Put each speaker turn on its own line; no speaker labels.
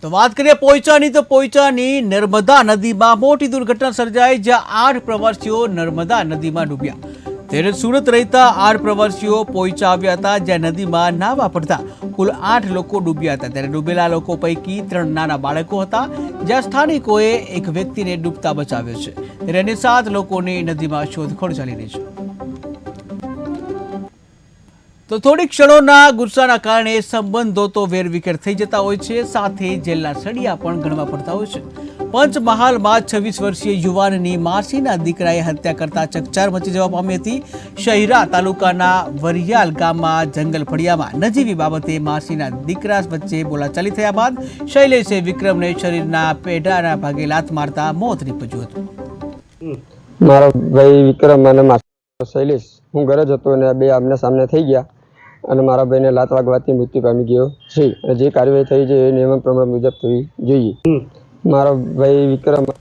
તો વાત કરીએ પોઈચાની નર્મદા નદીમાં મોટી દુર્ઘટના સર્જાઈ, જ્યાં 8 પ્રવાસીઓ નર્મદા નદીમાં ડૂબ્યા। ત્યારે સુરત રહેતા 8 પ્રવાસીઓ પોઈચા આવ્યા હતા, જ્યાં નદીમાં નાવા પડતા કુલ 8 લોકો ડૂબ્યા હતા। ત્યારે ડૂબેલા લોકો પૈકી 3 નાના બાળકો હતા, જ્યાં સ્થાનિકોએ એક વ્યક્તિને ડૂબતા બચાવ્યો છે। ત્યારે અન્ય 7 લોકોની નદીમાં શોધખોળ ચાલી રહી છે। તો થોડી ક્ષણોના ગુસ્સાના કારણે સંબંધો તો વેરવિખેર થઈ જતા હોય છે, સાથે જેલના સળિયા પણ ગણવા પડતા હોય છે। પંચમહાલમાં 26 વર્ષીય યુવાનની માસીના દીકરાએ હત્યા કરતા ચકચાર મચી જવા પામી હતી। શહેરા તાલુકાના વરિયાલ ગામમાં જંગલ ફળિયામાં નજીવી બાબતે માસીના દીકરા વચ્ચે બોલાચાલી થયા બાદ શૈલેષે વિક્રમને શરીરના પેઢાના ભાગે લાત મારતા મોત નીપજ્યું હતું।
મારો ભાઈ વિક્રમ અને મારો શૈલેષ, હું ઘરે જ હતો અને બે આમને સામને થઈ ગયા અને મારા ભાઈને લાત વાગવાથી મૃત્યુ પામી ગયો છે। જે કાર્યવાહી થઈ છે એ નિયમ પ્રમાણે મુજબ થવી જોઈએ। મારો ભાઈ વિક્રમ